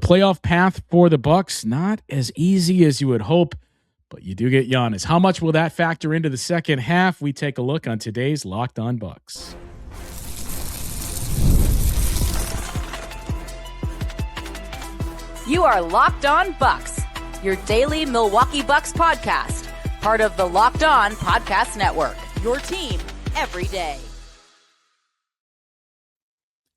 playoff path for the Bucks, not as easy as you would hope, but you do get Giannis. How much will that factor into the second half? We take a look on today's Locked On Bucks. You are Locked On Bucks, your daily Milwaukee Bucks podcast, part of the Locked On Podcast Network, your team every day.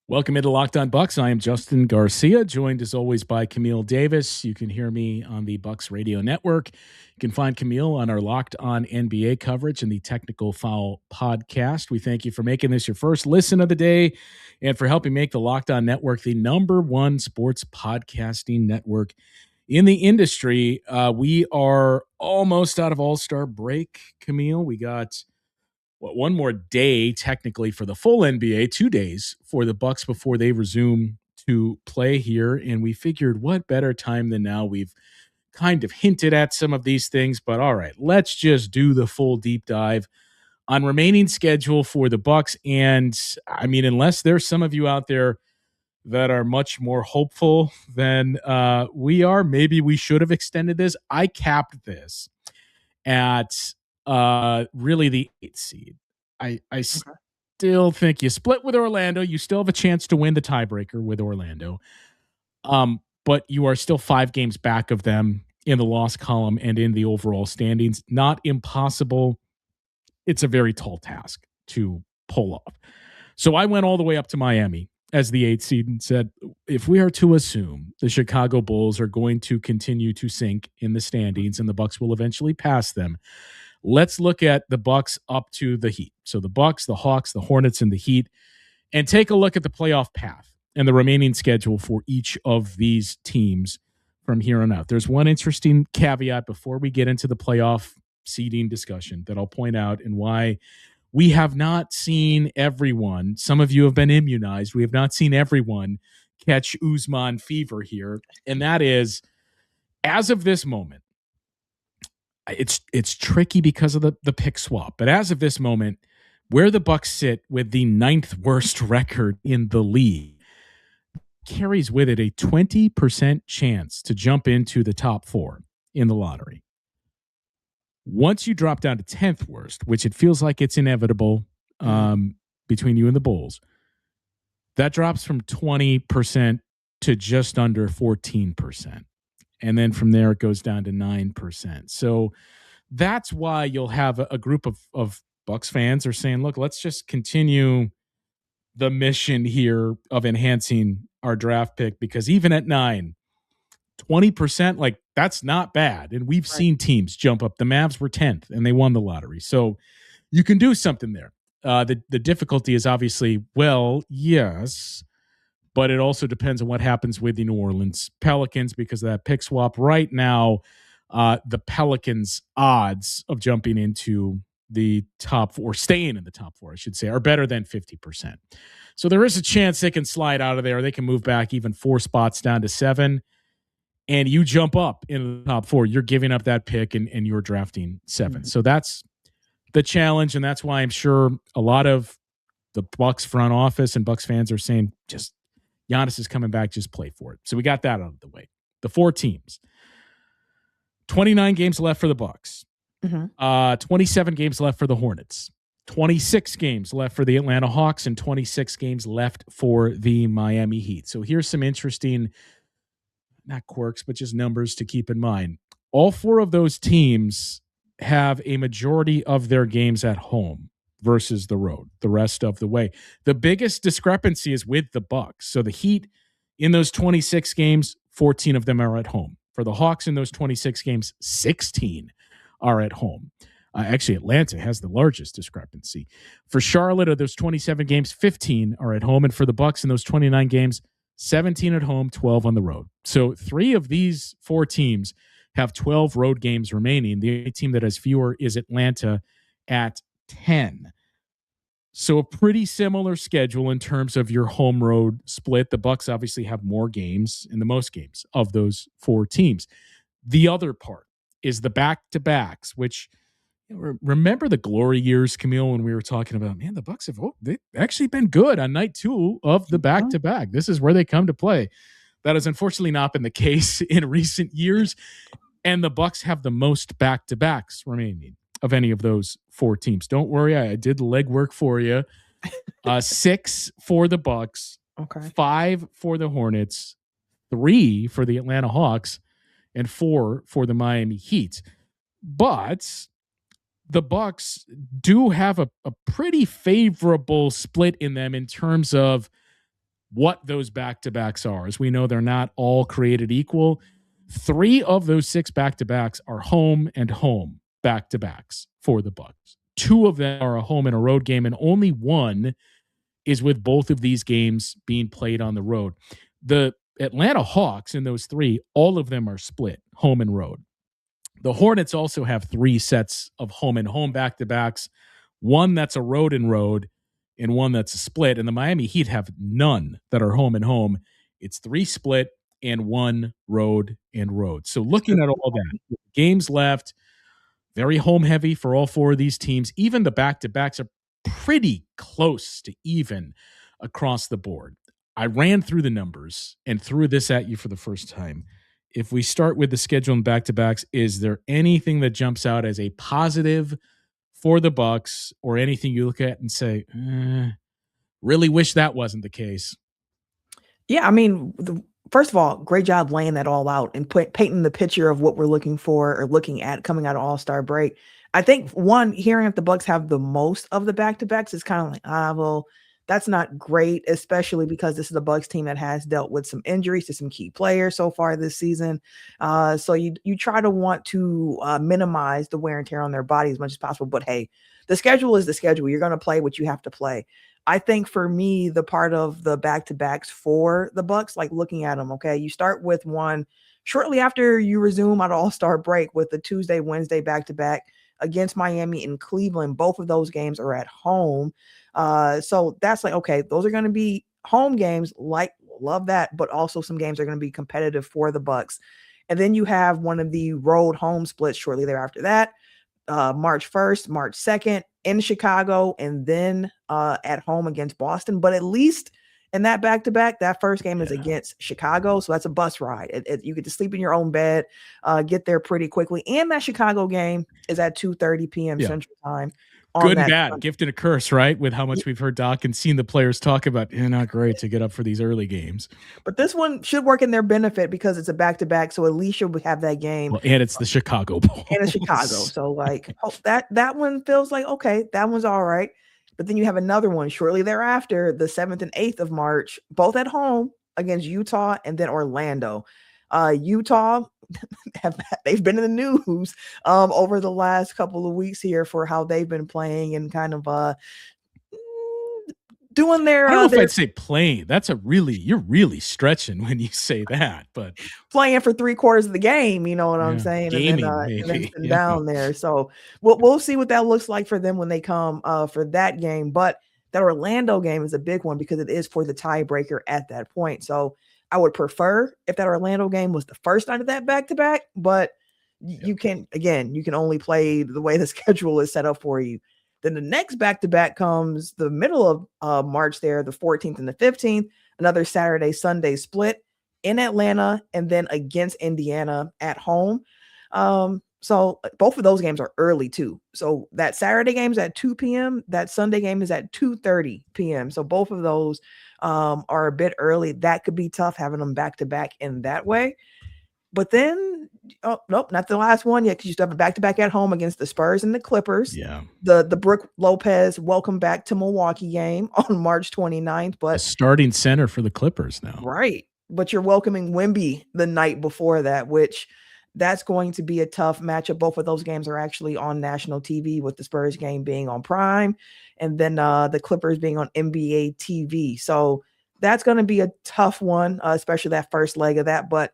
Welcome into Locked On Bucks. I am Justin Garcia, joined as always by Camille Davis. You can hear me on the Bucks Radio Network. You can find Camille on our Locked On NBA coverage and the Technical Foul podcast. We thank you for making this your first listen of the day and for helping make the Locked On Network the #1 sports podcasting network in the industry. We are almost out of All-Star break, Camille. We got one more day technically for the full NBA, 2 days for the Bucks before they resume to play here. And we figured what better time than now. We've kind of hinted at some of these things, but all right, let's just do the full deep dive on remaining schedule for the Bucks. And I mean, unless there's some of you out there that are much more hopeful than we are, maybe we should have extended this. I capped this at really the 8th seed. I still think you split with Orlando. You still have a chance to win the tiebreaker with Orlando. But you are still 5 games back of them in the loss column and in the overall standings. Not impossible. It's a very tall task to pull off. So I went all the way up to Miami as the 8th seed and said, if we are to assume the Chicago Bulls are going to continue to sink in the standings and the Bucks will eventually pass them, let's look at the Bucks up to the Heat. So the Bucks, the Hawks, the Hornets, and the Heat, and take a look at the playoff path and the remaining schedule for each of these teams from here on out. There's one interesting caveat before we get into the playoff seeding discussion that I'll point out and why we have not seen everyone. Some of you have been immunized. We have not seen everyone catch Usman fever here. And that is, as of this moment, it's tricky because of the pick swap. But as of this moment, where the Bucks sit with the 9th worst record in the league carries with it a 20% chance to jump into the top 4 in the lottery. Once you drop down to 10th worst, which it feels like it's inevitable between you and the Bulls, that drops from 20% to just under 14%. And then from there, it goes down to 9%. So that's why you'll have a group of Bucks fans are saying, look, let's just continue the mission here of enhancing our draft pick, because even at 20%, like, that's not bad. And we've seen teams jump up. The Mavs were 10th and they won the lottery. So you can do something there. The difficulty is obviously, well, yes, but it also depends on what happens with the New Orleans Pelicans because of that pick swap. Right now, the Pelicans' odds of jumping into the top 4, staying in the top 4, I should say, are better than 50%. So there is a chance they can slide out of there. They can move back even 4 spots down to 7. And you jump up in the top 4. You're giving up that pick and you're drafting 7. So that's the challenge. And that's why I'm sure a lot of the Bucks front office and Bucks fans are saying, just Giannis is coming back, just play for it. So we got that out of the way. The 4 teams, 29 games left for the Bucks. 27 games left for the Hornets, 26 games left for the Atlanta Hawks, and 26 games left for the Miami Heat. So here's some interesting, not quirks, but just numbers to keep in mind. All 4 of those teams have a majority of their games at home versus the road the rest of the way. The biggest discrepancy is with the Bucks. So the Heat, in those 26 games, 14 of them are at home. For the Hawks, in those 26 games, 16 are at home. Actually, Atlanta has the largest discrepancy. For Charlotte, of those 27 games, 15 are at home. And for the Bucks, in those 29 games, 17 at home, 12 on the road. So 3 of these 4 teams have 12 road games remaining. The only team that has fewer is Atlanta at 10. So a pretty similar schedule in terms of your home road split. The Bucks obviously have more games and the most games of those 4 teams. The other part is the back-to-backs, which, remember the glory years, Camille, when we were talking about, man, the Bucks they've actually been good on night 2 of the back-to-back. This is where they come to play. That has unfortunately not been the case in recent years. And the Bucks have the most back-to-backs remaining of any of those 4 teams. Don't worry, I did the legwork for you. 6 for the Bucks, Okay. 5 for the Hornets, 3 for the Atlanta Hawks, and 4 for the Miami Heat. But the Bucks do have a pretty favorable split in them in terms of what those back-to-backs are. As we know, they're not all created equal. 3 of those 6 back-to-backs are home and home back-to-backs for the Bucks. 2 of them are a home and a road game, and only 1 is with both of these games being played on the road. The Atlanta Hawks in those 3, all of them are split, home and road. The Hornets also have 3 sets of home and home back-to-backs, 1 that's a road and road, and 1 that's a split. And the Miami Heat have none that are home and home. It's 3 split and 1 road and road. So looking at all that, games left, very home heavy for all 4 of these teams. Even the back-to-backs are pretty close to even across the board. I ran through the numbers and threw this at you for the first time. If we start with the schedule and back-to-backs, is there anything that jumps out as a positive for the Bucks, or anything you look at and say, really wish that wasn't the case? Yeah, I mean, first of all, great job laying that all out and painting the picture of what we're looking for or looking at coming out of All-Star break. I think hearing that the Bucks have the most of the back-to-backs is kind of like, well, that's not great, especially because this is a Bucks team that has dealt with some injuries to some key players so far this season. So you try to want to minimize the wear and tear on their body as much as possible. But hey, the schedule is the schedule. You're going to play what you have to play. I think for me, the part of the back-to-backs for the Bucks, like looking at them, okay, you start with one shortly after you resume out of All-Star break with the Tuesday, Wednesday back-to-back against Miami and Cleveland. Both of those games are at home. So that's like, okay, those are going to be home games, like love that, but also some games are going to be competitive for the Bucks. And then you have one of the road home splits shortly thereafter that, March 1st, March 2nd in Chicago, and then at home against Boston. But at least in that back-to-back, that first game is against Chicago. So that's a bus ride. You get to sleep in your own bed, get there pretty quickly. And that Chicago game is at 2:30 p.m. Central Time. Good and bad, gift and a curse, right? With how much we've heard Doc and seen the players talk about, not great to get up for these early games. But this one should work in their benefit because it's a back-to-back, so at least you'll have that game. Well, and it's the Chicago Bowl. And it's Chicago. So, like, that one feels like, okay, that one's all right. But then you have another one shortly thereafter, the 7th and 8th of March, both at home against Utah and then Orlando. Utah, they've been in the news over the last couple of weeks here for how they've been playing and kind of doing their. I don't know if I'd say playing. You're really stretching when you say that, but playing for 3/4 of the game, you know what I'm saying? Gaming, and then down there. So we'll see what that looks like for them when they come for that game. But that Orlando game is a big one because it is for the tiebreaker at that point. So I would prefer if that Orlando game was the first night of that back-to-back, but you can only play the way the schedule is set up for you. Then the next back-to-back comes the middle of March there, the 14th and the 15th, another Saturday, Sunday split in Atlanta and then against Indiana at home. So both of those games are early too. So that Saturday game is at 2 p.m. That Sunday game is at 2:30 p.m. So both of those are a bit early. That could be tough having them back-to-back in that way. But then, nope, not the last one yet, because you still have a back-to-back at home against the Spurs and the Clippers. Yeah. The Brook Lopez welcome back to Milwaukee game on March 29th. But a starting center for the Clippers now. Right. But you're welcoming Wemby the night before that, which that's going to be a tough matchup. Both of those games are actually on national TV, with the Spurs game being on Prime and then the Clippers being on NBA TV. So that's going to be a tough one, especially that first leg of that. But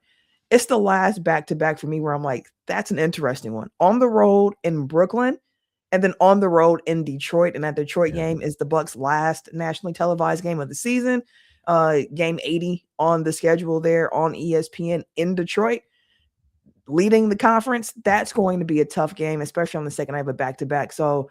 it's the last back-to-back for me where I'm like, that's an interesting one. On the road in Brooklyn and then on the road in Detroit. And that Detroit game is the Bucks' last nationally televised game of the season. Game 80 on the schedule there on ESPN in Detroit. Leading the conference, that's going to be a tough game, especially on the second night of a back-to-back. So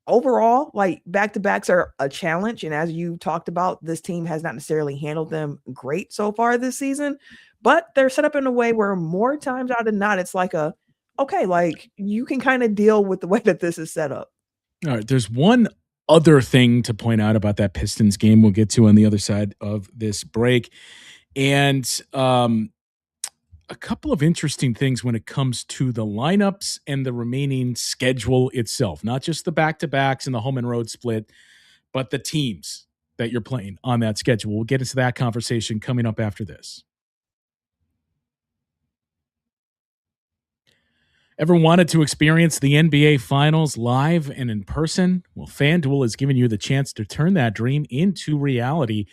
overall, like back-to-backs are a challenge. And as you talked about, this team has not necessarily handled them great so far this season, but they're set up in a way where more times out than not, it's like okay, like you can kind of deal with the way that this is set up. All right. There's one other thing to point out about that Pistons game we'll get to on the other side of this break. And a couple of interesting things when it comes to the lineups and the remaining schedule itself, not just the back-to-backs and the home and road split, but the teams that you're playing on that schedule. We'll get into that conversation coming up after this. Ever wanted to experience the NBA Finals live and in person? Well, FanDuel has given you the chance to turn that dream into reality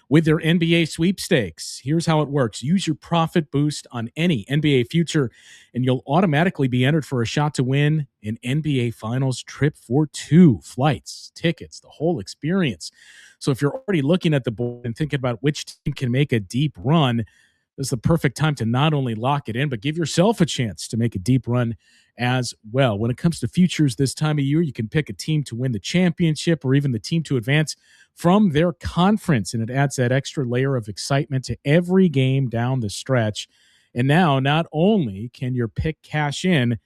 with their NBA Sweepstakes. Here's how it works. Use your profit boost on any NBA future, and you'll automatically be entered for a shot to win an NBA Finals trip for 2 flights, tickets, the whole experience. So if you're already looking at the board and thinking about which team can make a deep run, this is the perfect time to not only lock it in, but give yourself a chance to make a deep run as well. When it comes to futures this time of year, you can pick a team to win the championship or even the team to advance from their conference, and it adds that extra layer of excitement to every game down the stretch. And now, not only can your pick cash in, it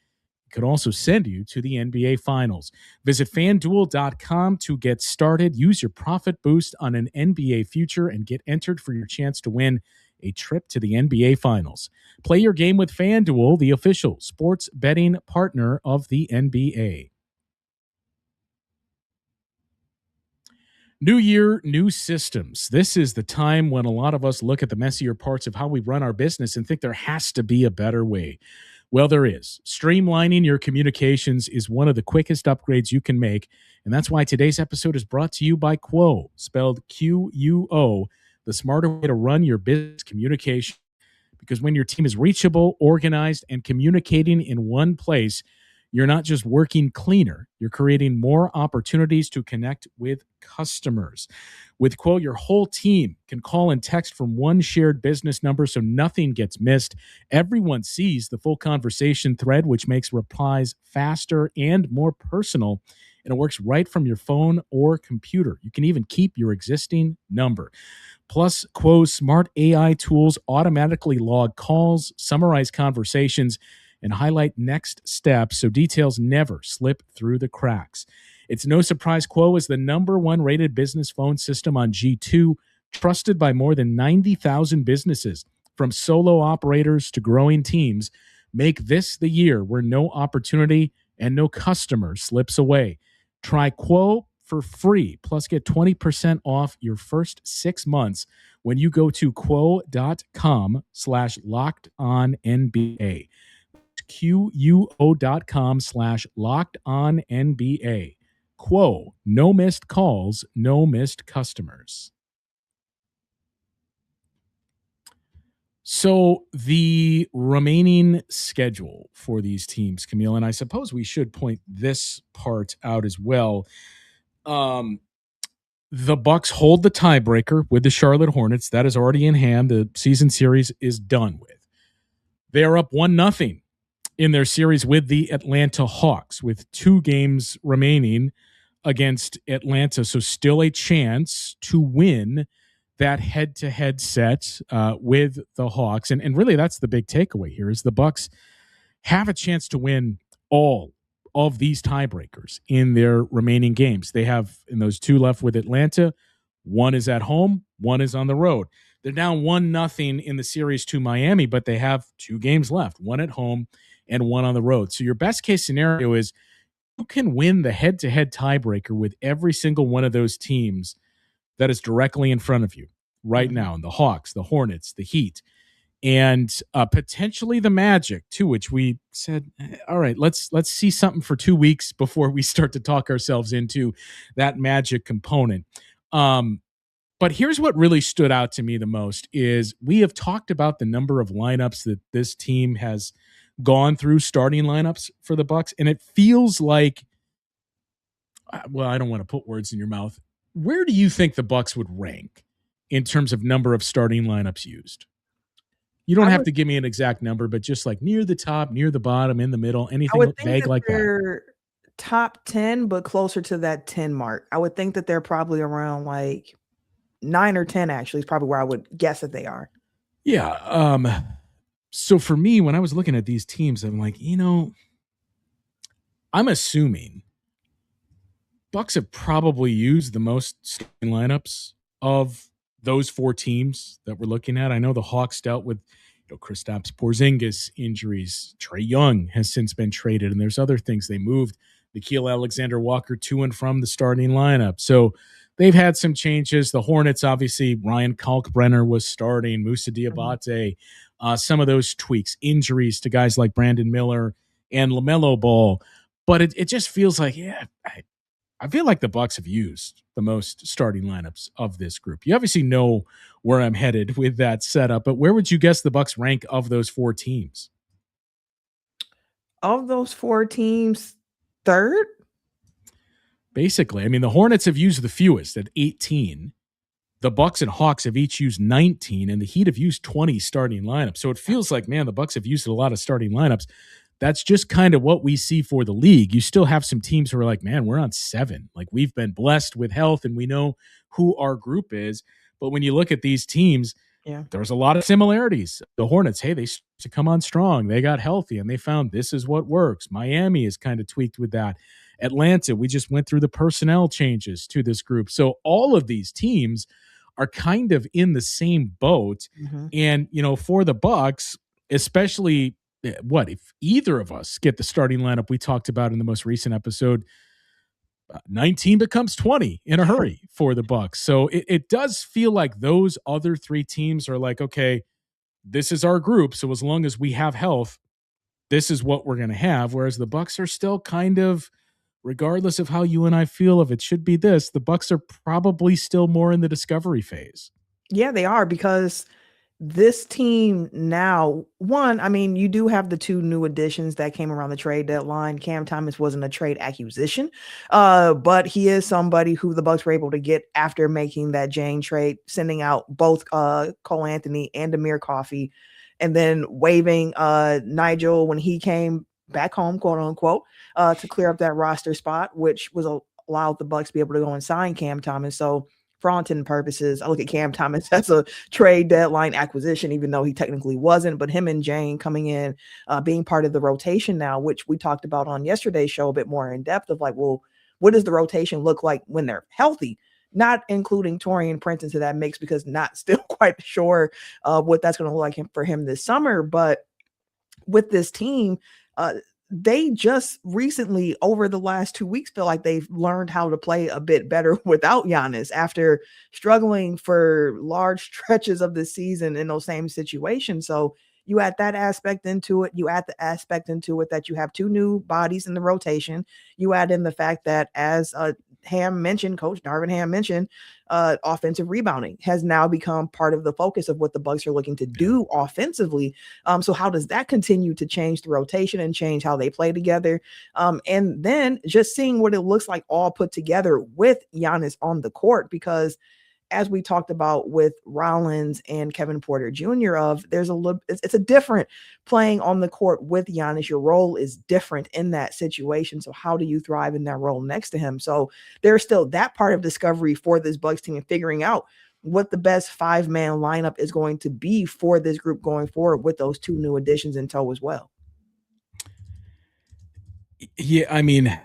could also send you to the NBA Finals. Visit FanDuel.com to get started. Use your profit boost on an NBA future and get entered for your chance to win a trip to the NBA Finals. Play your game with FanDuel, the official sports betting partner of the NBA. New year, new systems. This is the time when a lot of us look at the messier parts of how we run our business and think there has to be a better way. Well, there is. Streamlining your communications is one of the quickest upgrades you can make, and that's why today's episode is brought to you by Quo, spelled Quo, the smarter way to run your business communication. Because when your team is reachable, organized, and communicating in one place, you're not just working cleaner, you're creating more opportunities to connect with customers. With Quo, your whole team can call and text from one shared business number so nothing gets missed. Everyone sees the full conversation thread, which makes replies faster and more personal, and it works right from your phone or computer. You can even keep your existing number. Plus, Quo's smart AI tools automatically log calls, summarize conversations, and highlight next steps so details never slip through the cracks. It's no surprise Quo is the #1 rated business phone system on G2, trusted by more than 90,000 businesses. From solo operators to growing teams, make this the year where no opportunity and no customer slips away. Try Quo for free, plus get 20% off your first 6 months when you go to quo.com/lockedonnba. quo.com/lockedonnba. Quo, no missed calls, no missed customers. So the remaining schedule for these teams, Camille, and I suppose we should point this part out as well. The Bucks hold the tiebreaker with the Charlotte Hornets. That is already in hand. The season series is done with. They are up 1-0 in their series with the Atlanta Hawks with 2 games remaining against Atlanta. So still a chance to win that head-to-head set with the Hawks. And really that's the big takeaway here is the Bucks have a chance to win all of these tiebreakers in their remaining games. They have, in those 2 left with Atlanta, 1 is at home, 1 is on the road. They're down 1-0 in the series to Miami, but they have 2 games left, 1 at home and 1 on the road. So your best case scenario is you can win the head-to-head tiebreaker with every single one of those teams that is directly in front of you right now. And the Hawks, the Hornets, the Heat, and potentially the Magic too, which we said, all right, let's see something for 2 weeks before we start to talk ourselves into that Magic component. But here's what really stood out to me the most is we have talked about the number of lineups that this team has gone through, starting lineups for the Bucks, and it feels like, well, I don't want to put words in your mouth. Where do you think the Bucks would rank in terms of number of starting lineups used? You don't have to give me an exact number, but just like near the top, near the bottom, in the middle, anything vague like that. top 10, but closer to that 10 mark. I would think that they're probably around like 9 or 10, actually, is probably where I would guess that they are. Yeah. So for me, when I was looking at these teams, I'm like, I'm assuming Bucks have probably used the most starting lineups of those four teams that we're looking at. I know the Hawks dealt with Kristaps Porzingis injuries. Trae Young has since been traded, and there's other things they moved. Nickeil Alexander-Walker to and from the starting lineup. So they've had some changes. The Hornets, obviously, Ryan Kalkbrenner was starting, Moussa Diabate, some of those tweaks, injuries to guys like Brandon Miller and LaMelo Ball. But it just feels like, I feel like the Bucks have used the most starting lineups of this group. You obviously know where I'm headed with that setup, but where would you guess the Bucks rank of those four teams? Of those four teams, third? Basically, I mean, the Hornets have used the fewest at 18. The Bucks and Hawks have each used 19, and the Heat have used 20 starting lineups. So it feels like, man, the Bucks have used a lot of starting lineups. That's just kind of what we see for the league. You still have some teams who are like, man, we're on 7. Like, we've been blessed with health and we know who our group is. But when you look at these teams, there's a lot of similarities. The Hornets, hey, they to come on strong. They got healthy and they found this is what works. Miami is kind of tweaked with that. Atlanta, we just went through the personnel changes to this group. So all of these teams are kind of in the same boat. Mm-hmm. And, for the Bucks, especially if either of us get the starting lineup we talked about in the most recent episode, 19 becomes 20 in a hurry for the Bucks. So it does feel like those other three teams are like, okay, this is our group. So as long as we have health, this is what we're going to have. Whereas the Bucks are still kind of, regardless of how you and I feel, if it should be this, the Bucks are probably still more in the discovery phase. Yeah, they are, because this team now, one, I mean, you do have the 2 new additions that came around the trade deadline. Cam Thomas wasn't a trade acquisition, but he is somebody who the Bucks were able to get after making that Jane trade, sending out both Cole Anthony and Amir Coffey, and then waiving Nigel when he came back home, quote unquote, to clear up that roster spot, which was allowed the Bucks to be able to go and sign Cam Thomas. So for all intents and purposes, I look at Cam Thomas as a trade deadline acquisition, even though he technically wasn't. But him and Jane coming in, being part of the rotation now, which we talked about on yesterday's show a bit more in depth of like, well, what does the rotation look like when they're healthy? Not including Taurean Prince into that mix, because not still quite sure what that's going to look like for him this summer. But with this team, they just recently, over the last 2 weeks, feel like they've learned how to play a bit better without Giannis after struggling for large stretches of the season in those same situations. So you add that aspect into it. You add the aspect into it that you have 2 new bodies in the rotation. You add in the fact that, as Ham mentioned, Coach Darvin Ham mentioned, offensive rebounding has now become part of the focus of what the Bucks are looking to do offensively. So how does that continue to change the rotation and change how they play together? And then just seeing what it looks like all put together with Giannis on the court, because as we talked about with Rollins and Kevin Porter Jr., it's a different playing on the court with Giannis. Your role is different in that situation. So how do you thrive in that role next to him? So there's still that part of discovery for this Bucks team and figuring out what the best 5-man lineup is going to be for this group going forward with those 2 new additions in tow as well. Yeah, I mean,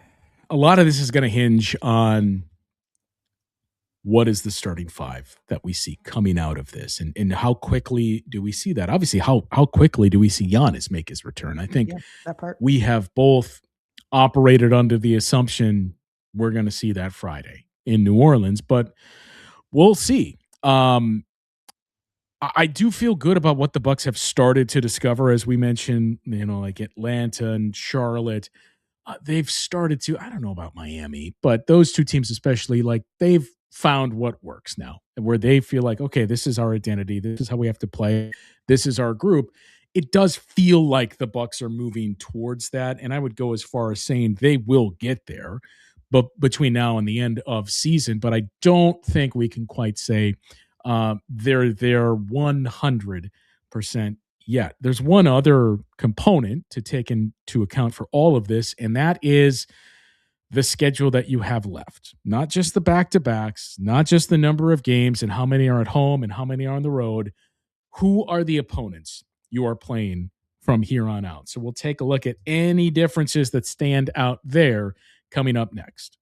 a lot of this is going to hinge on what is the starting 5 that we see coming out of this, and how quickly do we see that? Obviously, how quickly do we see Giannis make his return? I think that part. We have both operated under the assumption we're going to see that Friday in New Orleans, but we'll see. I do feel good about what the Bucks have started to discover, as we mentioned, like Atlanta and Charlotte. They've started to, I don't know about Miami, but those 2 teams especially, like, they've found what works now, where they feel like, okay, this is our identity. This is how we have to play. This is our group. It does feel like the Bucks are moving towards that. And I would go as far as saying they will get there, but between now and the end of season. But I don't think we can quite say they're there 100% yet. There's one other component to take into account for all of this, and that is the schedule that you have left, not just the back-to-backs, not just the number of games and how many are at home and how many are on the road. Who are the opponents you are playing from here on out? So we'll take a look at any differences that stand out there coming up next.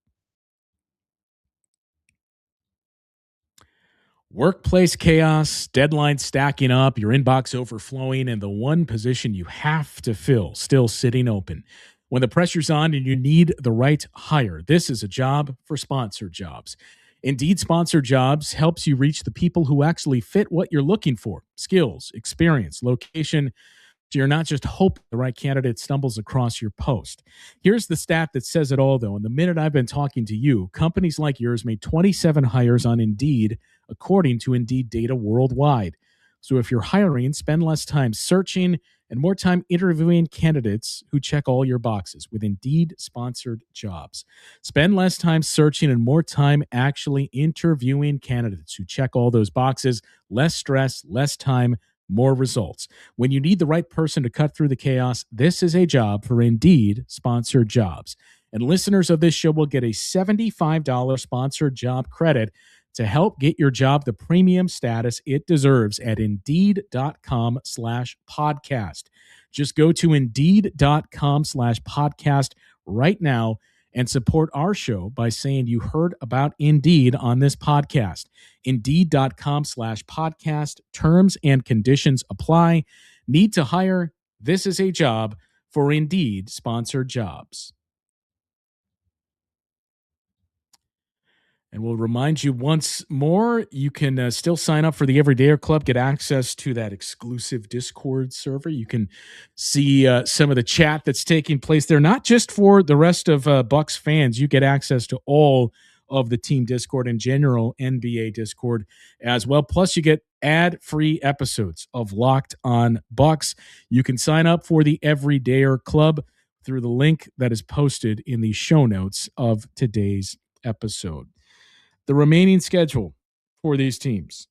Workplace chaos, deadlines stacking up, your inbox overflowing, and the one position you have to fill still sitting open. When the pressure's on and you need the right hire, this is a job for Sponsored Jobs. Indeed, Sponsored Jobs helps you reach the people who actually fit what you're looking for: skills, experience, location. So you're not just hoping the right candidate stumbles across your post. Here's the stat that says it all, though. In the minute I've been talking to you, companies like yours made 27 hires on Indeed, according to Indeed data worldwide. So if you're hiring, spend less time searching and more time interviewing candidates who check all your boxes with Indeed Sponsored Jobs. Spend less time searching and more time actually interviewing candidates who check all those boxes. Less stress, less time, more results. When you need the right person to cut through the chaos, this is a job for Indeed Sponsored Jobs. And listeners of this show will get a $75 sponsored job credit to help get your job the premium status it deserves at Indeed.com/podcast. Just go to Indeed.com/podcast right now and support our show by saying you heard about Indeed on this podcast. Indeed.com/podcast. Terms and conditions apply. Need to hire? This is a job for Indeed Sponsored Jobs. And we'll remind you once more, you can still sign up for the Everydayer Club, get access to that exclusive Discord server. You can see some of the chat that's taking place there, not just for the rest of Bucks fans. You get access to all of the team Discord and general NBA Discord as well. Plus, you get ad-free episodes of Locked On Bucks. You can sign up for the Everydayer Club through the link that is posted in the show notes of today's episode. The remaining schedule for these teams,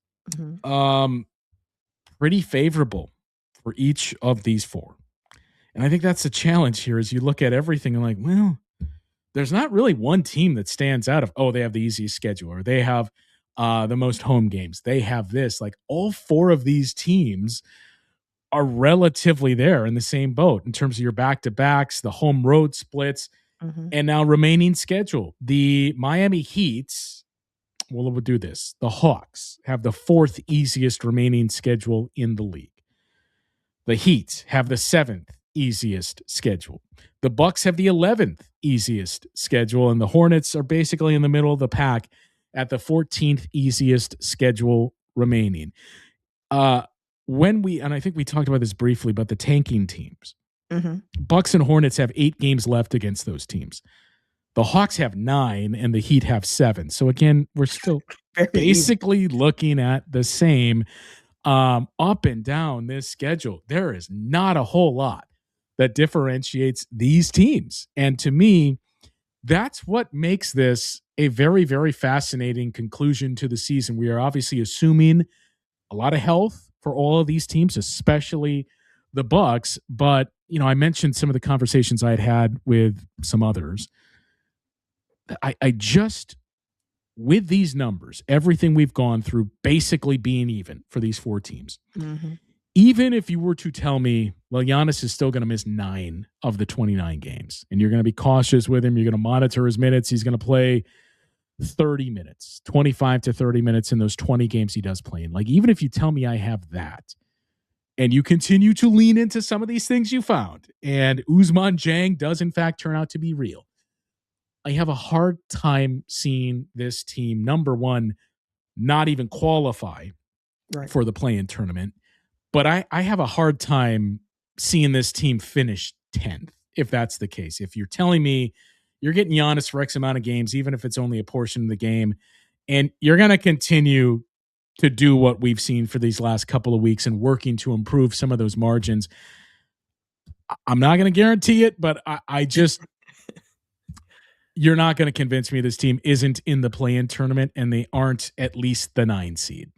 pretty favorable for each of these four. And I think that's the challenge here as you look at everything and like, well, there's not really one team that stands out of, oh, they have the easiest schedule or they have the most home games. They have this. Like all four of these teams are relatively there in the same boat in terms of your back-to-backs, the home road splits, and now remaining schedule. The Miami Heat, well, we'll do this. The Hawks have the fourth easiest remaining schedule in the league. The Heat have the seventh easiest schedule. The Bucks have the 11th easiest schedule, and the Hornets are basically in the middle of the pack at the 14th easiest schedule remaining. And I think we talked about this briefly, but the tanking teams. Bucks and Hornets have 8 games left against those teams. The Hawks have 9 and the Heat have 7. So again, we're still basically looking at the same up and down this schedule. There is not a whole lot that differentiates these teams. And to me, that's what makes this a very, very fascinating conclusion to the season. We are obviously assuming a lot of health for all of these teams, especially the Bucks. But, you know, I mentioned some of the conversations I had with some others. I just, with these numbers, everything we've gone through basically being even for these four teams, even if you were to tell me, well, Giannis is still going to miss 9 of the 29 games, and you're going to be cautious with him, you're going to monitor his minutes, he's going to play 30 minutes, 25 to 30 minutes in those 20 games he does play in. Like, even if you tell me I have that, and you continue to lean into some of these things you found, and Ousmane Dieng does in fact turn out to be real, I have a hard time seeing this team, number one, not even qualify for the play-in tournament. But I have a hard time seeing this team finish 10th, if that's the case. If you're telling me you're getting Giannis for X amount of games, even if it's only a portion of the game, and you're going to continue to do what we've seen for these last couple of weeks and working to improve some of those margins, I'm not going to guarantee it, but I just... You're not going to convince me this team isn't in the play-in tournament and they aren't at least the 9 seed.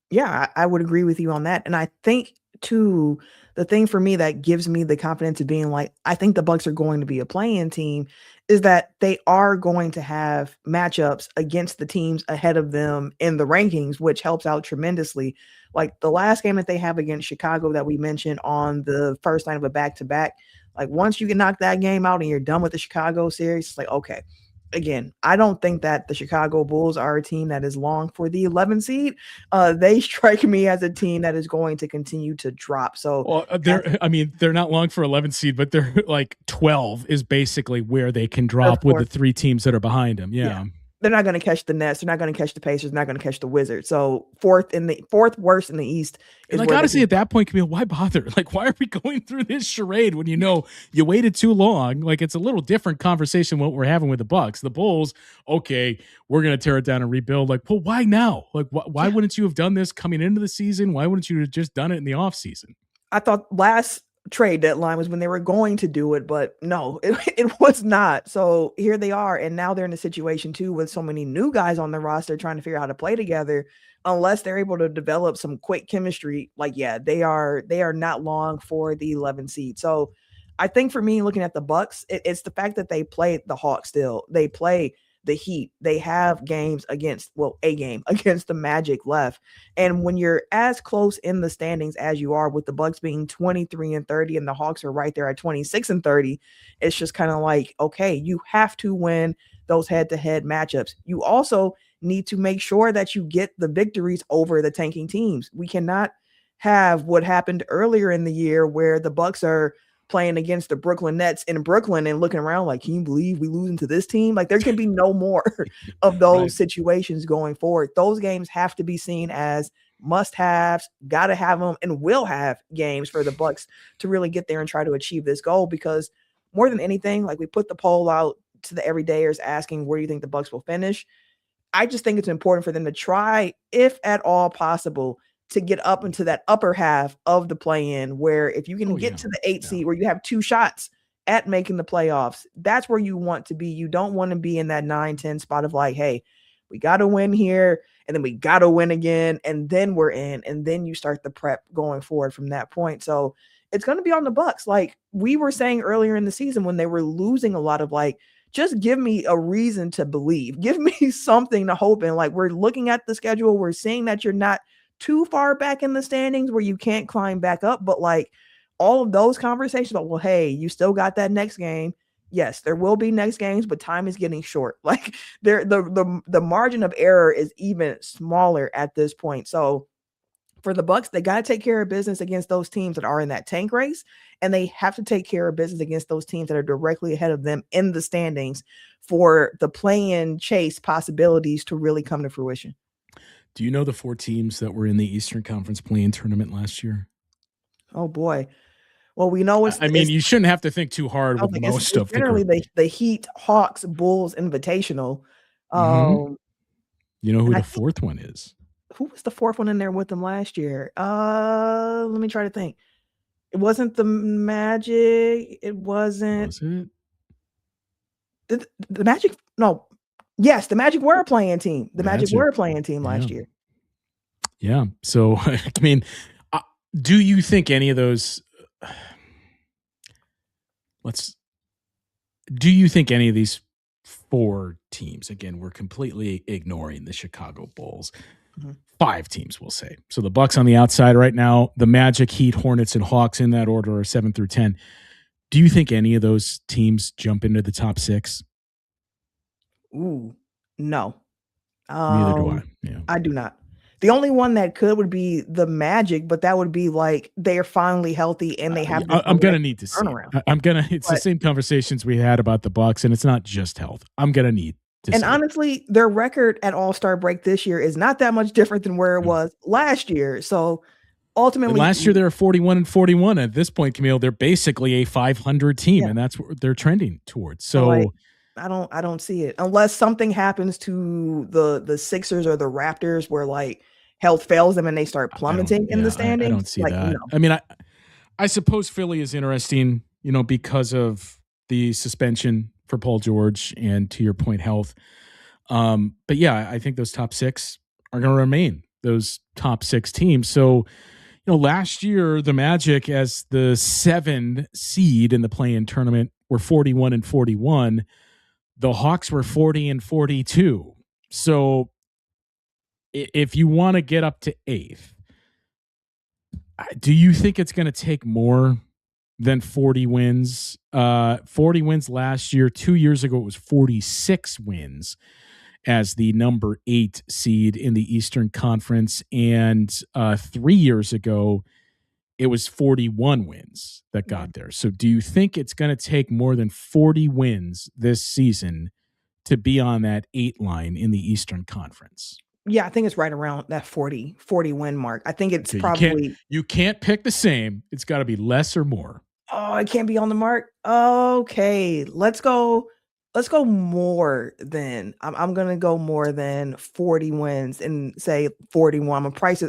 Yeah, I would agree with you on that. And I think two, the thing for me that gives me the confidence of being like, I think the Bucks are going to be a play-in team is that they are going to have matchups against the teams ahead of them in the rankings, which helps out tremendously. Like the last game that they have against Chicago that we mentioned on the first night of a back-to-back, like once you can knock that game out and you're done with the Chicago series, it's like, okay. Again, I don't think that the Chicago Bulls are a team that is long for the 11 seed. They strike me as a team that is going to continue to drop. So, well, they're not long for 11 seed, but they're like 12 is basically where they can drop with the three teams that are behind them. Yeah. They're not going to catch the Nets. They're not going to catch the Pacers. They're not going to catch the Wizards. So fourth worst in the East. And like, honestly, at that point, Camille, why bother? Like, why are we going through this charade when you know you waited too long? Like, it's a little different conversation what we're having with the Bucks. The Bulls, okay, we're going to tear it down and rebuild. Like, well, why now? Like, why wouldn't you have done this coming into the season? Why wouldn't you have just done it in the offseason? I thought last trade deadline was when they were going to do it, but no, it was not. So here they are, and now they're in a situation too with so many new guys on the roster trying to figure out how to play together. Unless they're able to develop some quick chemistry, like they are not long for the 11 seed. So I think for me, looking at the Bucks, it's the fact that they play the Hawks still. They play the Heat. They have games against, a game against the Magic left. And when you're as close in the standings as you are, with the Bucks being 23-30 and the Hawks are right there at 26-30, it's just kind of like, okay, you have to win those head-to-head matchups. You also need to make sure that you get the victories over the tanking teams. We cannot have what happened earlier in the year where the Bucks are playing against the Brooklyn Nets in Brooklyn and looking around like, can you believe we losing to this team? Like, there can be no more of those situations going forward. Those games have to be seen as must-haves, got to have them, and will have games for the Bucks to really get there and try to achieve this goal. Because more than anything, like, we put the poll out to the everydayers asking, where do you think the Bucks will finish? I just think it's important for them to try, if at all possible, to get up into that upper half of the play-in, where if you can get to the 8 seed, where you have two shots at making the playoffs, that's where you want to be. You don't want to be in that 9-10 spot of like, hey, we got to win here, and then we got to win again, and then we're in, and then you start the prep going forward from that point. So it's going to be on the Bucks. Like we were saying earlier in the season when they were losing a lot of, like, just give me a reason to believe. Give me something to hope in. Like, we're looking at the schedule. We're seeing that you're not too far back in the standings where you can't climb back up. But like all of those conversations about, well, hey, you still got that next game. Yes, there will be next games, but time is getting short. Like the margin of error is even smaller at this point. So for the Bucks, they got to take care of business against those teams that are in that tank race, and they have to take care of business against those teams that are directly ahead of them in the standings for the play-in chase possibilities to really come to fruition. Do you know the 4 teams that were in the Eastern Conference play-in tournament last year? Oh boy. Well, we know you shouldn't have to think too hard with most of generally the Heat, Hawks, Bulls Invitational. You know who the fourth one is? Who was the fourth one in there with them last year? Let me try to think. It wasn't the Magic. It wasn't. Was it? The Magic? No. Yes, the Magic were a playing team. The Magic were a playing team last year. Yeah. So, I mean, do you think any of those do you think any of these 4 teams, again, we're completely ignoring the Chicago Bulls, 5 teams, we'll say. So the Bucks on the outside right now, the Magic, Heat, Hornets, and Hawks in that order are 7 through 10. Do you think any of those teams jump into the top 6? Ooh, no. Neither do I. Yeah. I do not. The only one that could would be the Magic, but that would be like they are finally healthy and they have. I'm gonna need to see. It's the same conversations we had about the Bucks, and it's not just health. I'm gonna need to. And honestly, their record at All-Star break this year is not that much different than where it was last year. So ultimately, and last year they were 41-41. At this point, Camille, they're basically a 500 team, and that's what they're trending towards. So. I don't see it unless something happens to the Sixers or the Raptors where like health fails them and they start plummeting in the standings. I don't see that. No. I mean, I suppose Philly is interesting, because of the suspension for Paul George and, to your point, health. But yeah, I think those top 6 are going to remain those top 6 teams. So, last year, the Magic, as the 7 seed in the play-in tournament, were 41 and 41. The Hawks were 40 and 42. So if you want to get up to 8th, do you think it's going to take more than 40 wins? 40 wins last year. 2 years ago, it was 46 wins as the number 8 seed in the Eastern Conference. And 3 years ago, it was 41 wins that got there. So do you think it's going to take more than 40 wins this season to be on that 8 line in the Eastern Conference? Yeah, I think it's right around that 40 win mark. I think it's Okay, probably you can't pick the same. It's got to be less or more. Oh, it can't be on the mark. Okay, let's go more than I'm gonna go more than 40 wins and say 41. I'm a price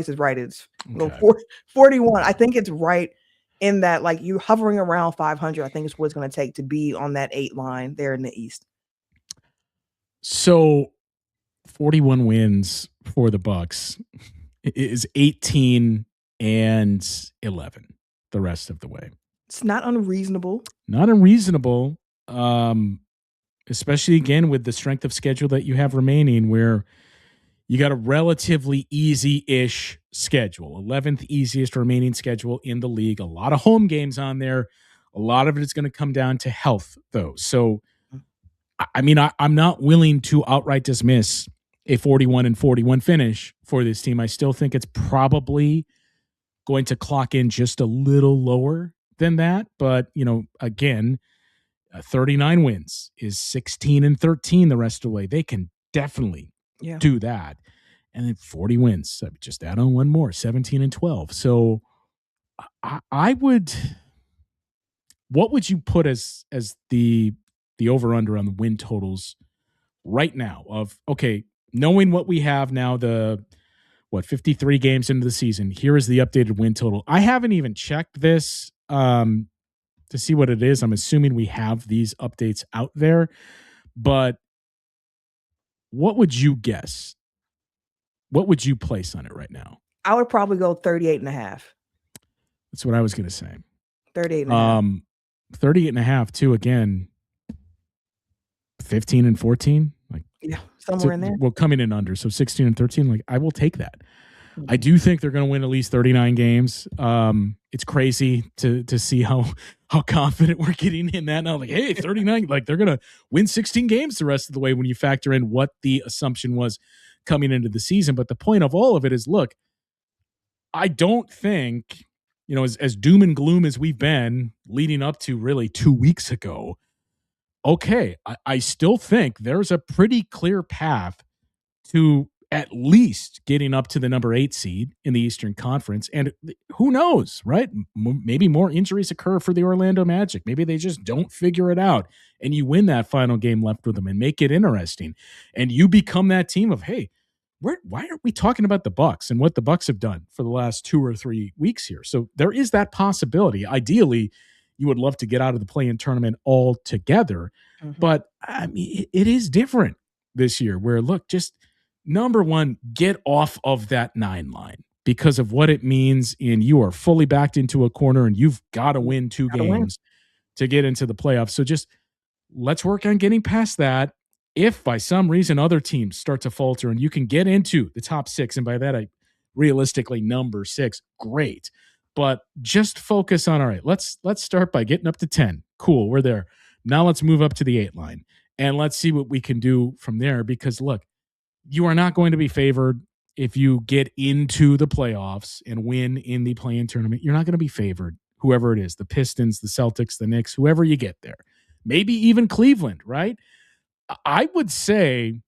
is right. It's Okay. 41. I think it's right in that, like, you hovering around 500. I think is what it's gonna take to be on that 8 line there in the East. So 41 wins for the Bucks is 18 and 11 the rest of the way. It's not unreasonable. Not unreasonable, especially, again, with the strength of schedule that you have remaining, where you got a relatively easy-ish schedule, 11th easiest remaining schedule in the league. A lot of home games on there. A lot of it is going to come down to health, though. So, I mean, I'm not willing to outright dismiss a 41 and 41 finish for this team. I still think it's probably going to clock in just a little lower than that. But, again, 39 wins is 16 and 13 the rest of the way. They can definitely do that. And then 40 wins, just add on one more, 17 and 12. So I would, what would you put as the over-under on the win totals right now of, okay, knowing what we have now, 53 games into the season, here is the updated win total. I haven't even checked this to see what it is. I'm assuming we have these updates out there, but what would you guess? What would you place on it right now? I would probably go 38.5. That's what I was going to say. 38.5. 38.5 too, again, 15 and 14. Somewhere in there. Well, coming in under, so 16 and 13. I will take that. I do think they're going to win at least 39 games. It's crazy to see how confident we're getting in that now. Hey, 39, they're going to win 16 games the rest of the way when you factor in what the assumption was coming into the season. But the point of all of it is, look, I don't think, as doom and gloom as we've been leading up to really 2 weeks ago, okay, I still think there's a pretty clear path to at least getting up to the number 8 seed in the Eastern Conference. And who knows, right? Maybe more injuries occur for the Orlando Magic. Maybe they just don't figure it out. And you win that final game left with them and make it interesting. And you become that team of, hey, why aren't we talking about the Bucks and what the Bucks have done for the last 2 or 3 weeks here? So there is that possibility. Ideally, you would love to get out of the play-in tournament altogether. Mm-hmm. But I mean, it is different this year where, look, just number one, get off of that 9 line because of what it means. And you are fully backed into a corner and you've got to win 2 games to get into the playoffs. So just let's work on getting past that. If by some reason other teams start to falter and you can get into the top 6, and by that I realistically number 6, great. But just focus on, all right, let's start by getting up to 10. Cool, we're there. Now let's move up to the 8 line. And let's see what we can do from there. Because, look, you are not going to be favored if you get into the playoffs and win in the play-in tournament. You're not going to be favored, whoever it is, the Pistons, the Celtics, the Knicks, whoever you get there. Maybe even Cleveland, right? I would say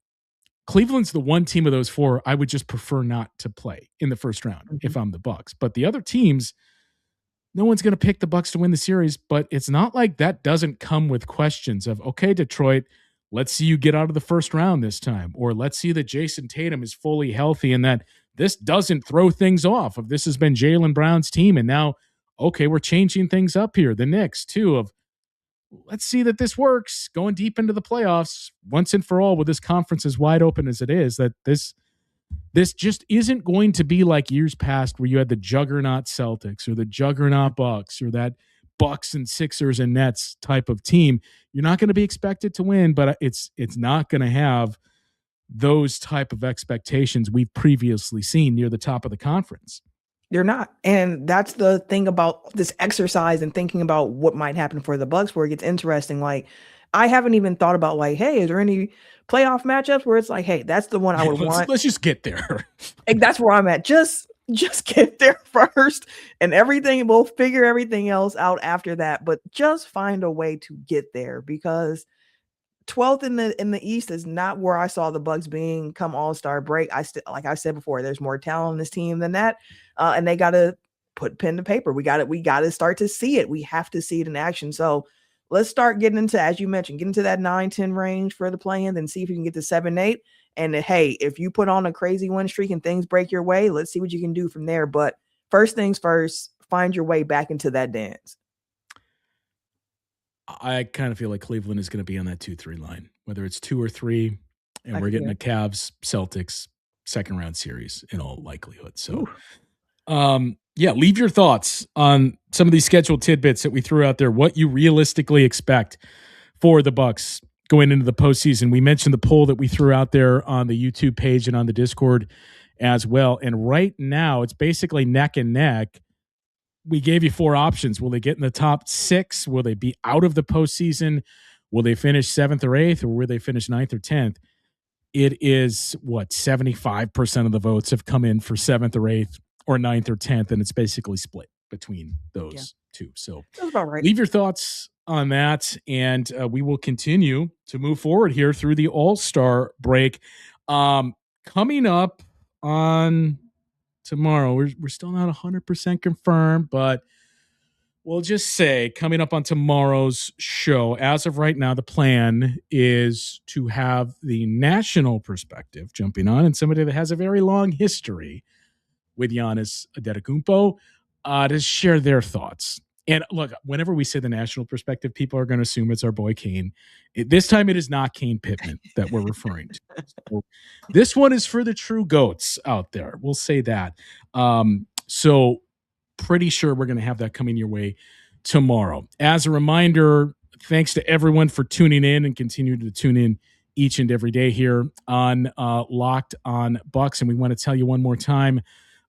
Cleveland's the one team of those 4 I would just prefer not to play in the first round if I'm the Bucks. But the other teams, no one's going to pick the Bucks to win the series, but it's not like that doesn't come with questions of, okay, Detroit, let's see you get out of the first round this time, or let's see that Jason Tatum is fully healthy and that this doesn't throw things off. If this has been Jaylen Brown's team and now, okay, we're changing things up here. The Knicks too, of let's see that this works going deep into the playoffs once and for all with this conference as wide open as it is, that this This just isn't going to be like years past where you had the juggernaut Celtics or the juggernaut Bucks or that Bucks and Sixers and Nets type of team. You're not going to be expected to win, but it's not going to have those type of expectations we've previously seen near the top of the conference. You're not. And that's the thing about this exercise and thinking about what might happen for the Bucks, where it gets interesting. Like, I haven't even thought about, like, hey, is there any playoff matchups where it's like, hey, that's the one I would want. Let's just get there. Like, that's where I'm at. Just get there first, and everything, we'll figure everything else out after that. But just find a way to get there, because 12th in the East is not where I saw the Bucks being come All-Star break. Like I said before, there's more talent in this team than that, and they got to put pen to paper. We got to start to see it. We have to see it in action. So let's start getting into, as you mentioned, get into that 9-10 range for the play-in, then see if you can get to 7-8. And hey, if you put on a crazy win streak and things break your way, let's see what you can do from there. But first things first, find your way back into that dance. I kind of feel like Cleveland is going to be on that 2-3 line, whether it's 2 or 3, and we're getting a Cavs Celtics second round series in all likelihood. So, leave your thoughts on some of these scheduled tidbits that we threw out there, what you realistically expect for the Bucks going into the postseason. We mentioned the poll that we threw out there on the YouTube page and on the Discord as well. And right now it's basically neck and neck. We gave you 4 options. Will they get in the top 6? Will they be out of the postseason? Will they finish 7th or 8th, or will they finish 9th or 10th? It is 75% of the votes have come in for 7th or 8th or 9th or 10th, and it's basically split between those two. So that's about right. Leave your thoughts on that, and we will continue to move forward here through the All-Star break. Coming up on tomorrow, we're still not 100% confirmed, but we'll just say coming up on tomorrow's show, as of right now, the plan is to have the national perspective jumping on, and somebody that has a very long history with Giannis Antetokounmpo to share their thoughts. And look, whenever we say the national perspective, people are going to assume it's our boy Kane. This time it is not Kane Pittman that we're referring to. So this one is for the true GOATs out there. We'll say that. So pretty sure we're going to have that coming your way tomorrow. As a reminder, thanks to everyone for tuning in and continue to tune in each and every day here on Locked on Bucks. And we want to tell you one more time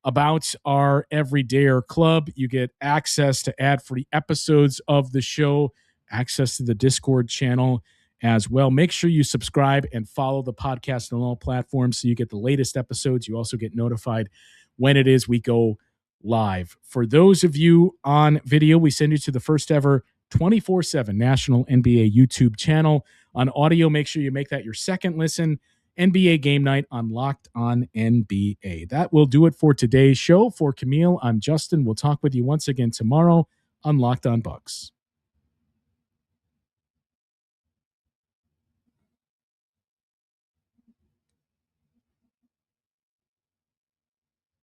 about our Everydayer Club. You get access to ad-free episodes of the show, access to the Discord channel as well. Make sure you subscribe and follow the podcast on all platforms so you get the latest episodes. You also get notified when it is we go live. For those of you on video, we send you to the first ever 24/7 National NBA YouTube channel. On audio, make sure you make that your second listen. NBA Game Night on Locked on NBA. That will do it for today's show. For Camille, I'm Justin. We'll talk with you once again tomorrow on Locked on Bucks.